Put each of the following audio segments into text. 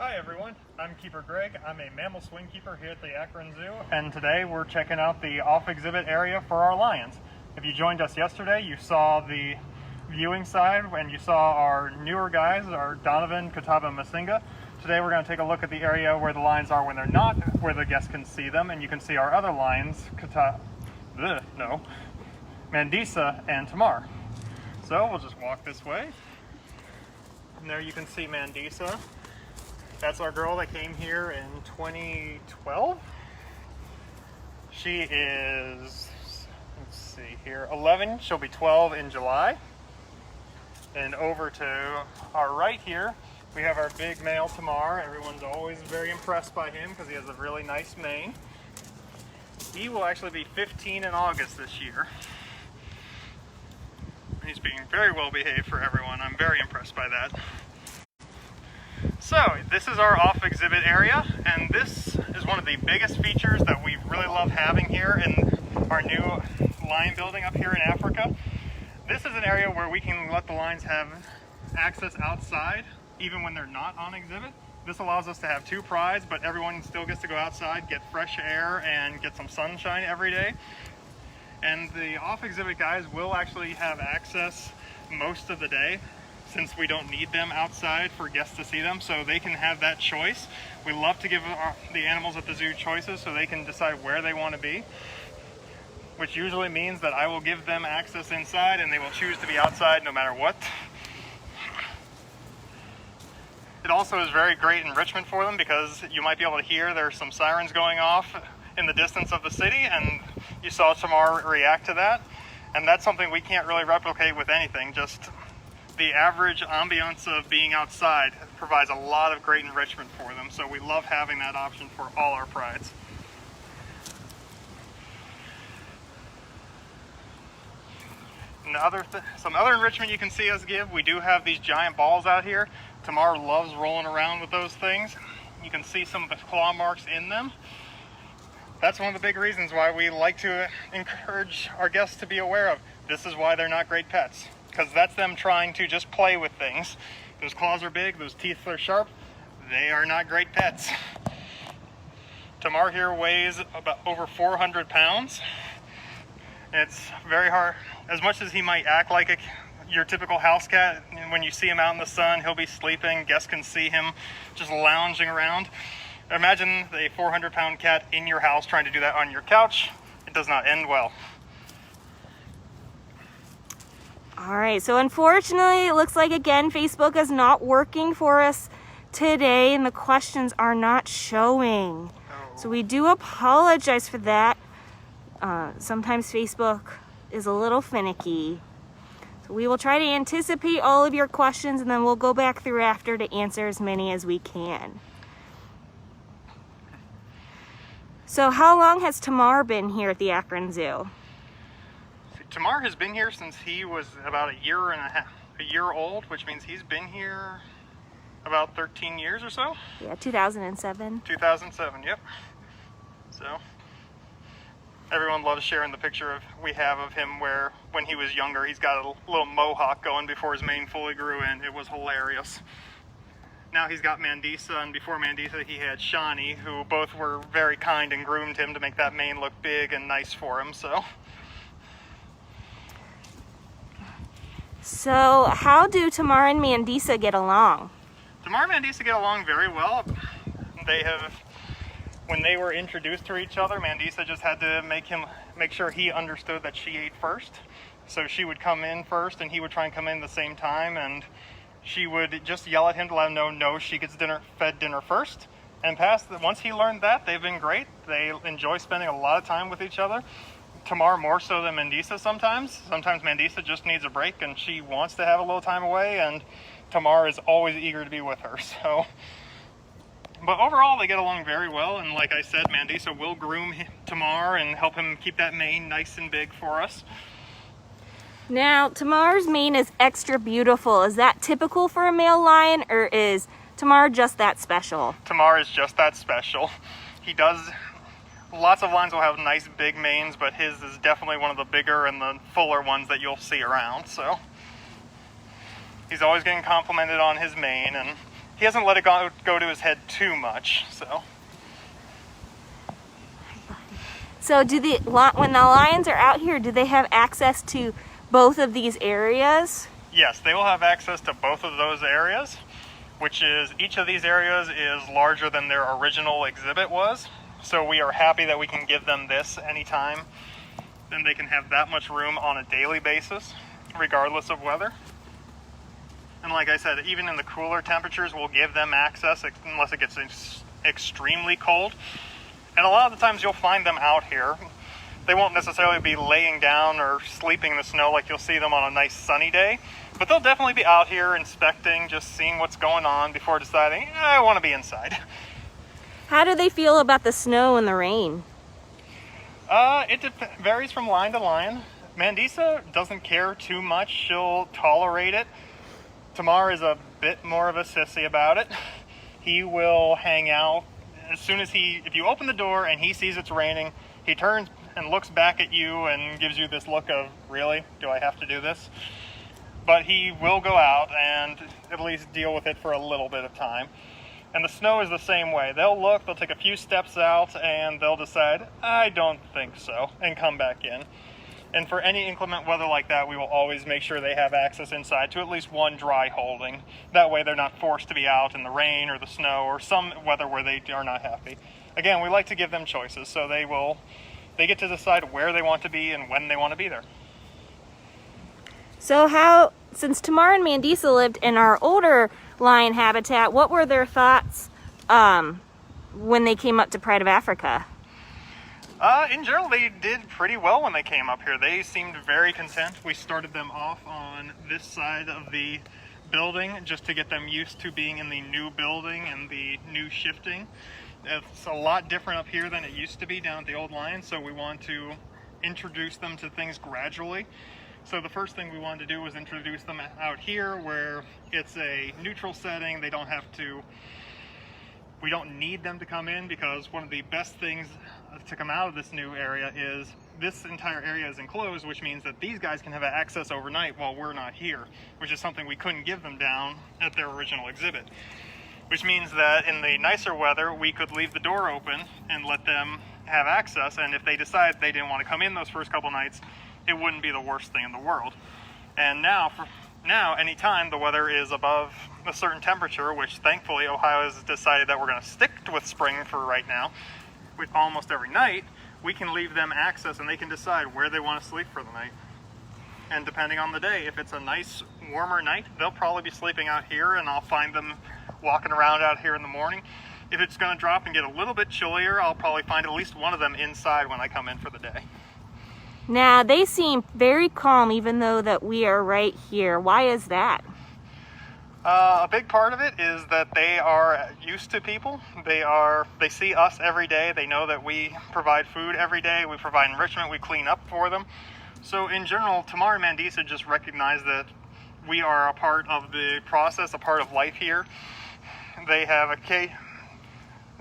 Hi everyone, I'm Keeper Greg. I'm a mammal swing keeper here at the Akron Zoo, and today we're checking out the off-exhibit area for our lions. If you joined us yesterday, you saw the viewing side and you saw our newer guys, our Donovan, Kataba, and Masinga. Today we're going to take a look at the area where the lions are when they're not, where the guests can see them, and you can see our other lions, Mandisa and Tamarr. So we'll just walk this way. And there you can see Mandisa. That's our girl that came here in 2012. She is, let's see here, 11. She'll be 12 in July. And over to our right here, we have our big male Tamarr. Everyone's always very impressed by him because he has a really nice mane. He will actually be 15 in August this year. He's being very well behaved for everyone. I'm very impressed by that. So, this is our off-exhibit area, and this is one of the biggest features that we really love having here in our new lion building up here in Africa. This is an area where we can let the lions have access outside, even when they're not on exhibit. This allows us to have two prides, but everyone still gets to go outside, get fresh air, and get some sunshine every day. And the off-exhibit guys will actually have access most of the day, since we don't need them outside for guests to see them, so they can have that choice. We love to give the animals at the zoo choices so they can decide where they want to be, which usually means that I will give them access inside and they will choose to be outside no matter what. It also is very great enrichment for them because you might be able to hear there's some sirens going off in the distance of the city, and you saw Tamarr react to that, and that's something we can't really replicate with anything. Just the average ambiance of being outside provides a lot of great enrichment for them, so we love having that option for all our prides. And some other enrichment you can see us give, we do have these giant balls out here. Tamarr loves rolling around with those things. You can see some of the claw marks in them. That's one of the big reasons why we like to encourage our guests to be aware of. This is why they're not great pets, because that's them trying to just play with things. Those claws are big, those teeth are sharp. They are not great pets. Tamarr here weighs about over 400 pounds. It's very hard. As much as he might act like your typical house cat, when you see him out in the sun, he'll be sleeping. Guests can see him just lounging around. Imagine a 400-pound cat in your house trying to do that on your couch. It does not end well. All right, so unfortunately, it looks like, again, Facebook is not working for us today, and the questions are not showing. So we do apologize for that. Sometimes Facebook is a little finicky. So we will try to anticipate all of your questions, and then we'll go back through after to answer as many as we can. So how long has Tamarr been here at the Akron Zoo? Tamarr has been here since he was about a year old, which means he's been here about 13 years or so. Yeah, 2007. 2007, yep. So everyone loves sharing the picture we have of him where when he was younger, he's got a little mohawk going before his mane fully grew in. It was hilarious. Now he's got Mandisa, and before Mandisa he had Shawnee, who both were very kind and groomed him to make that mane look big and nice for him. So how do Tamarr and Mandisa get along? Tamarr and Mandisa get along very well. When they were introduced to each other, Mandisa just had to make sure he understood that she ate first. So she would come in first and he would try and come in at the same time, and she would just yell at him to let him know, no, she gets fed dinner first. And once he learned that, they've been great. They enjoy spending a lot of time with each other. Tamarr more so than Mandisa sometimes. Sometimes Mandisa just needs a break and she wants to have a little time away, and Tamarr is always eager to be with her. But overall, they get along very well, and like I said, Mandisa will groom Tamarr and help him keep that mane nice and big for us. Now, Tamarr's mane is extra beautiful. Is that typical for a male lion, or is Tamarr just that special? Tamarr is just that special. Lots of lions will have nice big manes, but his is definitely one of the bigger and the fuller ones that you'll see around. So he's always getting complimented on his mane, and he hasn't let it go to his head too much, so. So when the lions are out here, do they have access to both of these areas? Yes, they will have access to both of those areas, which is, each of these areas is larger than their original exhibit was. So we are happy that we can give them this anytime. Then they can have that much room on a daily basis, regardless of weather. And like I said, even in the cooler temperatures, we'll give them access unless it gets extremely cold. And a lot of the times you'll find them out here. They won't necessarily be laying down or sleeping in the snow like you'll see them on a nice sunny day, but they'll definitely be out here inspecting, just seeing what's going on before deciding, I want to be inside. How do they feel about the snow and the rain? It varies from lion to lion. Mandisa doesn't care too much. She'll tolerate it. Tamarr is a bit more of a sissy about it. He will hang out. As soon as if you open the door and he sees it's raining, he turns and looks back at you and gives you this look of, really? Do I have to do this? But he will go out and at least deal with it for a little bit of time. And the snow is the same way. They'll look, they'll take a few steps out, and they'll decide, I don't think so, and come back in. And for any inclement weather like that, we will always make sure they have access inside to at least one dry holding. That way they're not forced to be out in the rain or the snow or some weather where they are not happy. Again, we like to give them choices, so they get to decide where they want to be and when they want to be there. So since Tamarr and Mandisa lived in our older lion habitat, what were their thoughts when they came up to Pride of Africa? In general, they did pretty well when they came up here. They seemed very content. We started them off on this side of the building just to get them used to being in the new building and the new shifting. It's a lot different up here than it used to be down at the old lion, so we want to introduce them to things gradually. So the first thing we wanted to do was introduce them out here where it's a neutral setting. We don't need them to come in, because one of the best things to come out of this new area is this entire area is enclosed, which means that these guys can have access overnight while we're not here, which is something we couldn't give them down at their original exhibit. Which means that in the nicer weather, we could leave the door open and let them have access, and if they decide they didn't want to come in those first couple nights, it wouldn't be the worst thing in the world. And now, anytime the weather is above a certain temperature, which thankfully Ohio has decided that we're going to stick with spring for right now, with almost every night, we can leave them access and they can decide where they want to sleep for the night. And depending on the day, if it's a nice warmer night, they'll probably be sleeping out here, and I'll find them walking around out here in the morning. If it's going to drop and get a little bit chillier, I'll probably find at least one of them inside when I come in for the day. Now, they seem very calm even though that we are right here. Why is that? A big part of it is that they are used to people. They see us every day. They know that we provide food every day. We provide enrichment. We clean up for them. So in general, Tamarr and Mandisa just recognize that we are a part of the process, a part of life here. They have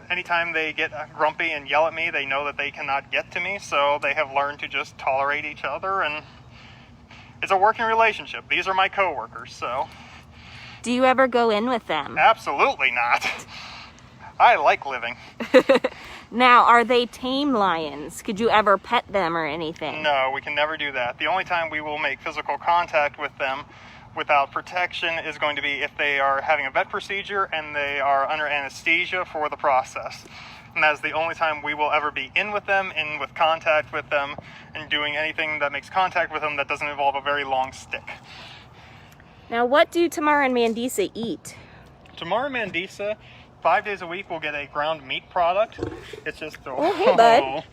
anytime they get grumpy and yell at me, they know that they cannot get to me, so they have learned to just tolerate each other, and it's a working relationship. These are my coworkers, so. Do you ever go in with them? Absolutely not. I like living. Now, are they tame lions? Could you ever pet them or anything? No, we can never do that. The only time we will make physical contact with them without protection is going to be if they are having a vet procedure and they are under anesthesia for the process. And that is the only time we will ever be in with them, in with contact with them, and doing anything that makes contact with them that doesn't involve a very long stick. Now, what do Tamarr and Mandisa eat? Tamarr and Mandisa, 5 days a week, will get a ground meat product. It's just, oh hey, bud.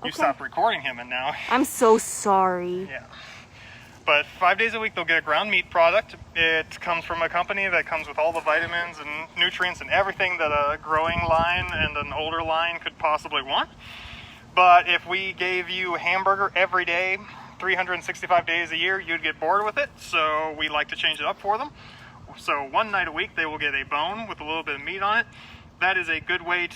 You stopped recording him and now. I'm so sorry. Yeah. But 5 days a week, they'll get a ground meat product. It comes from a company that comes with all the vitamins and nutrients and everything that a growing lion and an older lion could possibly want. But if we gave you a hamburger every day, 365 days a year, you'd get bored with it. So we like to change it up for them. So one night a week, they will get a bone with a little bit of meat on it. That is a good way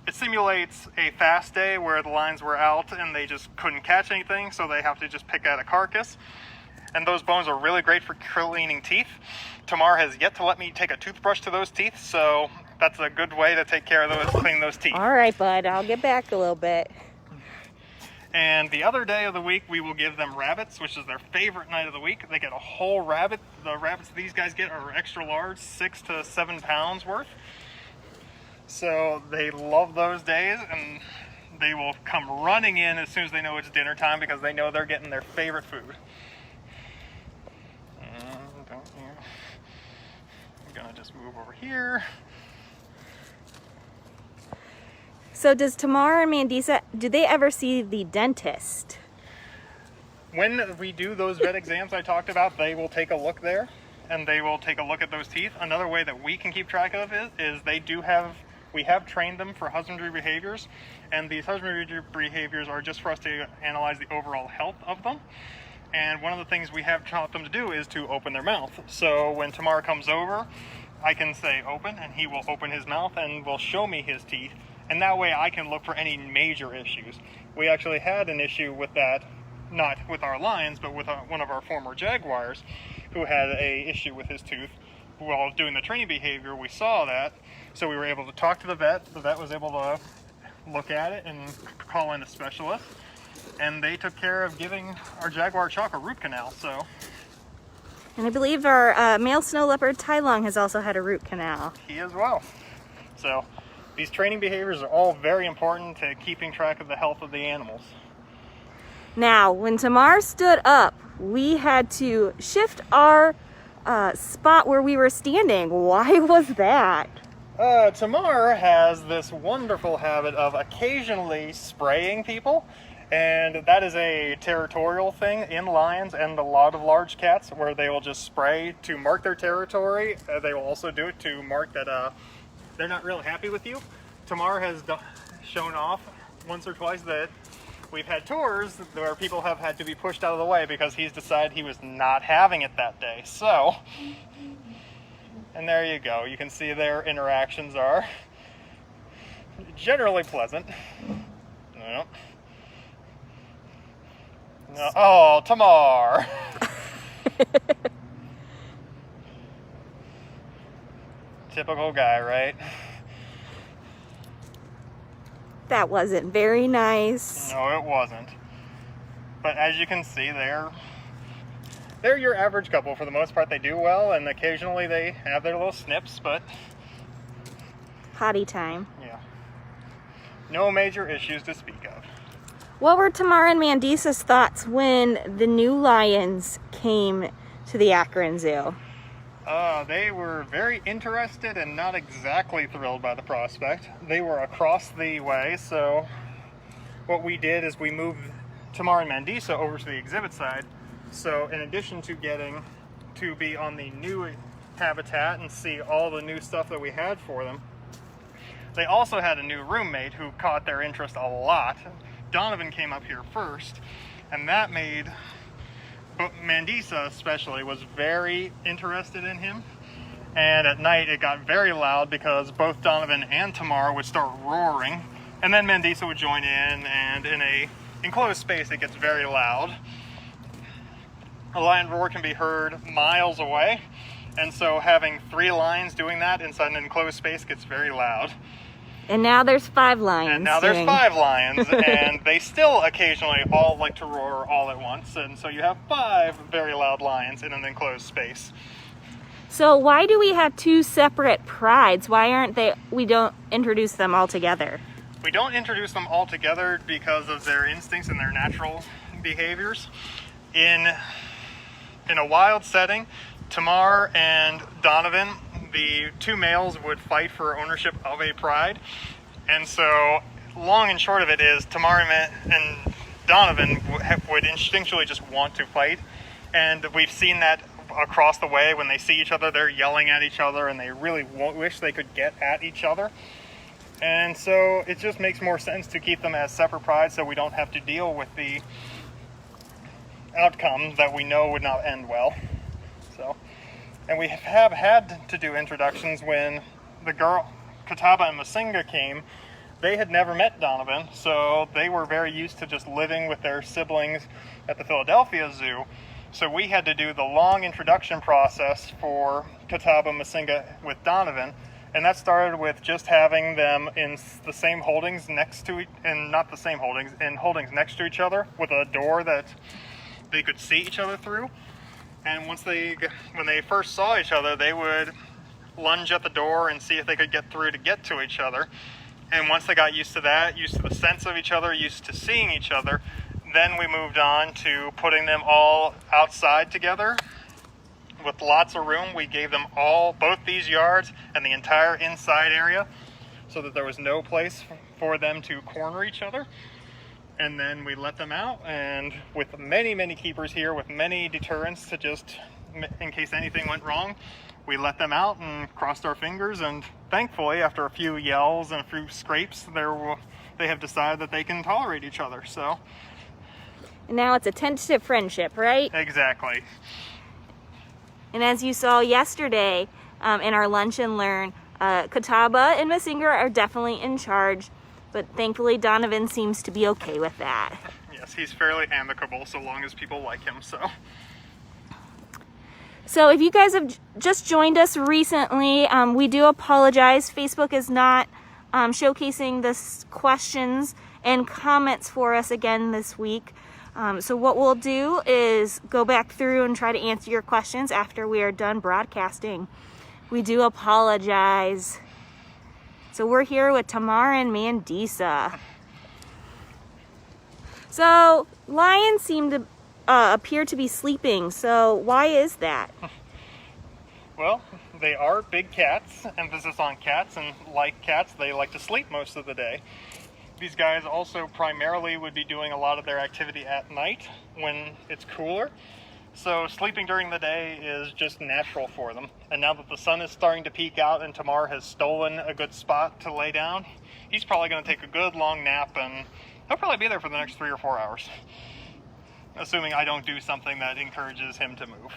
it simulates a fast day where the lions were out and they just couldn't catch anything, so they have to just pick at a carcass. And those bones are really great for cleaning teeth. Tamarr has yet to let me take a toothbrush to those teeth, so that's a good way to take care of those, clean those teeth. All right, bud, I'll get back a little bit. And the other day of the week, we will give them rabbits, which is their favorite night of the week. They get a whole rabbit. The rabbits these guys get are extra large, 6 to 7 pounds worth. So they love those days, and they will come running in as soon as they know it's dinner time because they know they're getting their favorite food. I'm gonna just move over here. So does Tamarr and Mandisa, do they ever see the dentist? When we do those vet exams I talked about, they will take a look there, and they will take a look at those teeth. Another way that we can keep track of it is we have trained them for husbandry behaviors, and these husbandry behaviors are just for us to analyze the overall health of them. And one of the things we have taught them to do is to open their mouth. So when Tamarr comes over, I can say open, and he will open his mouth and will show me his teeth. And that way I can look for any major issues. We actually had an issue with that, not with our lions, but with one of our former jaguars who had an issue with his tooth. While doing the training behavior, we saw that. So we were able to talk to the vet. The vet was able to look at it and call in a specialist. And they took care of giving our jaguar Chalk a root canal. And I believe our male snow leopard Tai Long has also had a root canal. He as well. So these training behaviors are all very important to keeping track of the health of the animals. Now, when Tamarr stood up, we had to shift our spot where we were standing. Why was that? Tamarr has this wonderful habit of occasionally spraying people, and that is a territorial thing in lions and a lot of large cats where they will just spray to mark their territory. They will also do it to mark that they're not really happy with you. Tamarr has shown off once or twice that we've had tours where people have had to be pushed out of the way because he's decided he was not having it that day. So, and there you go. You can see their interactions are generally pleasant. No. No. Oh, Tamarr. Typical guy, right? That wasn't very nice. No, it wasn't. But as you can see, they're your average couple for the most part. They do well, and occasionally they have their little snips, but Potty time. yeah, no major issues to speak of. What were Tamarr and Mandisa's thoughts when the new lions came to the Akron Zoo? They were very interested and not exactly thrilled by the prospect. They were across the way, so what we did is we moved Tamarr and Mandisa over to the exhibit side. So in addition to getting to be on the new habitat and see all the new stuff that we had for them, they also had a new roommate who caught their interest a lot. Donovan came up here first, and that made Mandisa especially was very interested in him. And at night it got very loud because both Donovan and Tamarr would start roaring, and then Mandisa would join in, and in a enclosed space it gets very loud. A lion roar can be heard miles away, and so having 3 lions doing that inside an enclosed space gets very loud. And now there's 5 lions. And now there's 5 lions, and they still occasionally all like to roar all at once, and so you have 5 very loud lions in an enclosed space. So why do we have 2 separate prides? Why aren't we don't introduce them all together? We don't introduce them all together because of their instincts and their natural behaviors. In a wild setting, Tamarr and Donovan, the 2 males, would fight for ownership of a pride. And so long and short of it is Tamarr and Donovan would instinctually just want to fight. And we've seen that across the way. When they see each other, they're yelling at each other, and they really wish they could get at each other. And so it just makes more sense to keep them as separate prides so we don't have to deal with the outcome that we know would not end well. So, and we have had to do introductions when the girl Kataba and Masinga came. They had never met Donovan, so they were very used to just living with their siblings at the Philadelphia Zoo. So we had to do the long introduction process for Catawba Masinga with Donovan, and that started with just having them in the same holdings next to holdings next to each other with a door that they could see each other through. And when they first saw each other, they would lunge at the door and see if they could get through to get to each other. And once they got used to that, used to the sense of each other, used to seeing each other, then we moved on to putting them all outside together with lots of room. We gave them both these yards and the entire inside area so that there was no place for them to corner each other. And then we let them out, and with many, many keepers here, with many deterrents to just, in case anything went wrong, we let them out and crossed our fingers, and thankfully, after a few yells and a few scrapes, they have decided that they can tolerate each other, so. And now it's a tentative friendship, right? Exactly. And as you saw yesterday in our Lunch and Learn, Catawba and Masinga are definitely in charge, but thankfully Donovan seems to be okay with that. Yes, he's fairly amicable so long as people like him, so. So if you guys have just joined us recently, we do apologize. Facebook is not showcasing the questions and comments for us again this week. So what we'll do is go back through and try to answer your questions after we are done broadcasting. We do apologize. So we're here with Tamarr and Mandisa. So lions seem to appear to be sleeping. So why is that? Well, they are big cats, emphasis on cats, and like cats, they like to sleep most of the day. These guys also primarily would be doing a lot of their activity at night when it's cooler. So sleeping during the day is just natural for them. And now that the sun is starting to peek out and Tamarr has stolen a good spot to lay down, he's probably going to take a good long nap, and he'll probably be there for the next 3 or 4 hours. Assuming I don't do something that encourages him to move.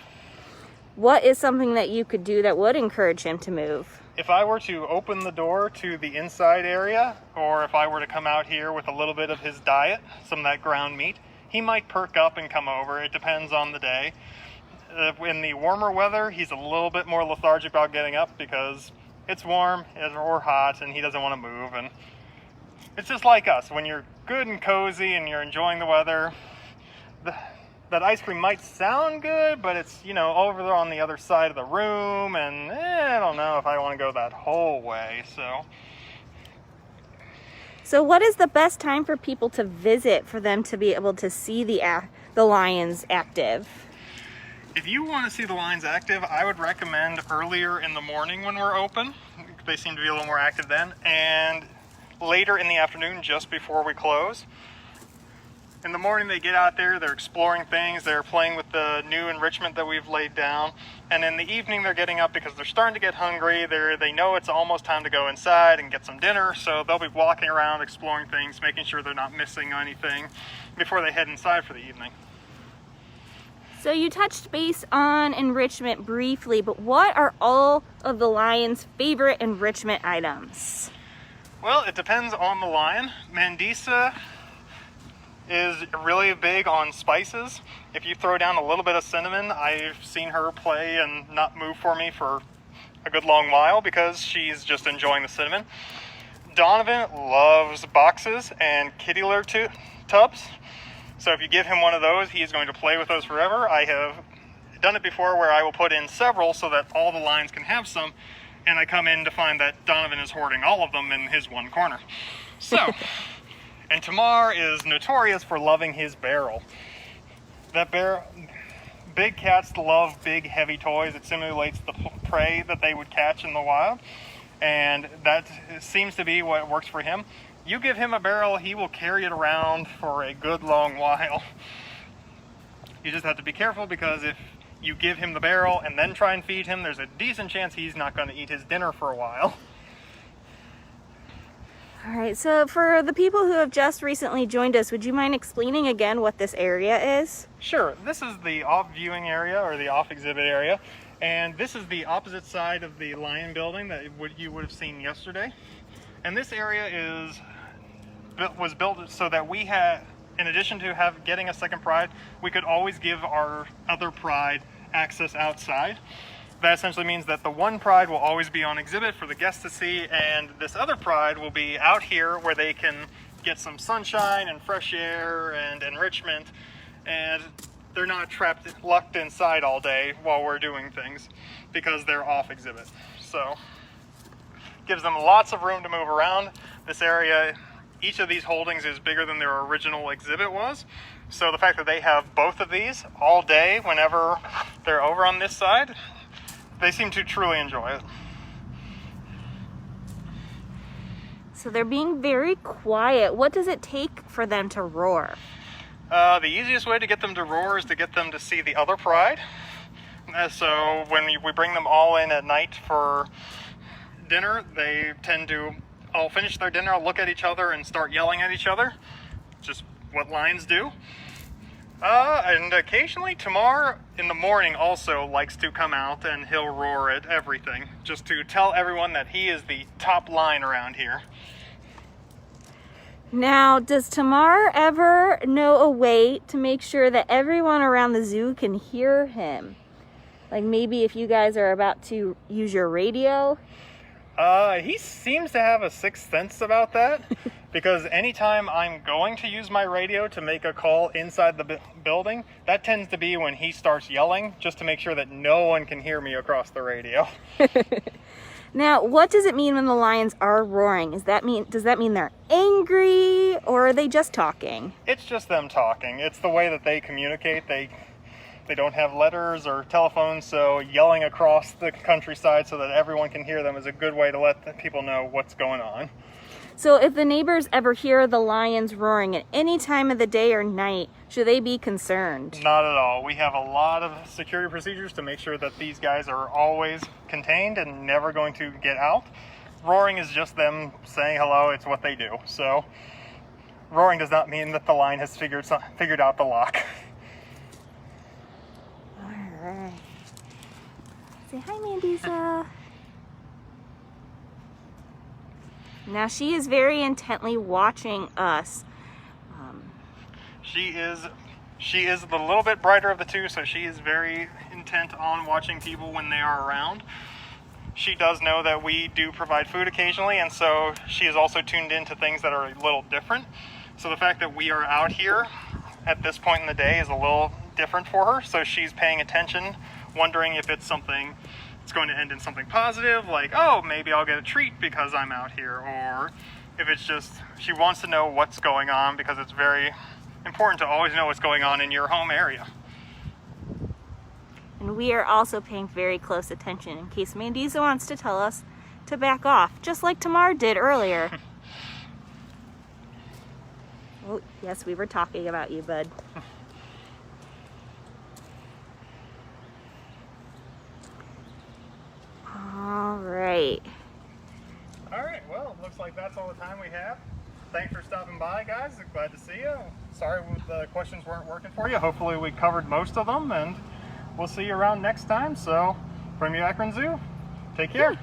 What is something that you could do that would encourage him to move? If I were to open the door to the inside area, or if I were to come out here with a little bit of his diet, some of that ground meat, he might perk up and come over. It depends on the day. In the warmer weather, he's a little bit more lethargic about getting up because it's warm or hot and he doesn't want to move. And it's just like us. When you're good and cozy and you're enjoying the weather, that ice cream might sound good, but it's, over there on the other side of the room, and I don't know if I want to go that whole way, So what is the best time for people to visit for them to be able to see the lions active? If you want to see the lions active, I would recommend earlier in the morning when we're open. They seem to be a little more active then, and later in the afternoon just before we close. In the morning they get out there, they're exploring things, they're playing with the new enrichment that we've laid down, and in the evening they're getting up because they're starting to get hungry. They know it's almost time to go inside and get some dinner, so they'll be walking around exploring things, making sure they're not missing anything before they head inside for the evening. So you touched base on enrichment briefly, but what are all of the lions' favorite enrichment items? Well, it depends on the lion. Mandisa is really big on spices. If you throw down a little bit of cinnamon, I've seen her play and not move for me for a good long while because she's just enjoying the cinnamon. Donovan loves boxes and kitty litter tubs. So if you give him one of those, he is going to play with those forever. I have done it before where I will put in several so that all the lions can have some, and I come in to find that Donovan is hoarding all of them in his one corner. So, and Tamarr is notorious for loving his barrel. Big cats love big, heavy toys. It simulates the prey that they would catch in the wild, and that seems to be what works for him. You give him a barrel, he will carry it around for a good long while. You just have to be careful because if you give him the barrel and then try and feed him, there's a decent chance he's not going to eat his dinner for a while. All right, so for the people who have just recently joined us, would you mind explaining again what this area is? Sure. This is the off viewing area or the off exhibit area, and this is the opposite side of the lion building that you would have seen yesterday. And this area was built so that we in addition to getting a second pride, we could always give our other pride access outside. That essentially means that the one pride will always be on exhibit for the guests to see, and this other pride will be out here where they can get some sunshine and fresh air and enrichment, and they're not locked inside all day while we're doing things because they're off exhibit. So gives them lots of room to move around. This area, each of these holdings is bigger than their original exhibit was. So the fact that they have both of these all day whenever they're over on this side, they seem to truly enjoy it. So they're being very quiet. What does it take for them to roar? The easiest way to get them to roar is to get them to see the other pride. So when we bring them all in at night for dinner, they tend to all finish their dinner, look at each other, and start yelling at each other. Just what lions do. And occasionally Tamarr in the morning also likes to come out and he'll roar at everything, just to tell everyone that he is the top lion around here. Now, does Tamarr ever know a way to make sure that everyone around the zoo can hear him? Like maybe if you guys are about to use your radio? He seems to have a sixth sense about that, because anytime I'm going to use my radio to make a call inside the building, that tends to be when he starts yelling, just to make sure that no one can hear me across the radio. Now, what does it mean when the lions are roaring? Does that mean they're angry, or are they just talking? It's just them talking. It's the way that they communicate. They don't have letters or telephones, so yelling across the countryside so that everyone can hear them is a good way to let the people know what's going on. So if the neighbors ever hear the lions roaring at any time of the day or night, should they be concerned? Not at all. We have a lot of security procedures to make sure that these guys are always contained and never going to get out. Roaring is just them saying hello. It's what they do. So roaring does not mean that the lion has figured out the lock. All right. Say hi, Mandisa. Now she is very intently watching us. She is the little bit brighter of the two, so she is very intent on watching people when they are around. She does know that we do provide food occasionally, and so she is also tuned into things that are a little different. So the fact that we are out here at this point in the day is a little different for her, so she's paying attention, wondering if it's something it's going to end in something positive, like, oh, maybe I'll get a treat because I'm out here, or if it's just she wants to know what's going on, because it's very important to always know what's going on in your home area. And we are also paying very close attention in case Mandisa wants to tell us to back off, just like Tamarr did earlier. Oh, yes, we were talking about you, bud. All right. All right, well, it looks like that's all the time we have. Thanks for stopping by, guys. Glad to see you. Sorry the questions weren't working for you. Hopefully we covered most of them, and we'll see you around next time. So, from the Akron Zoo, take care. Yeah.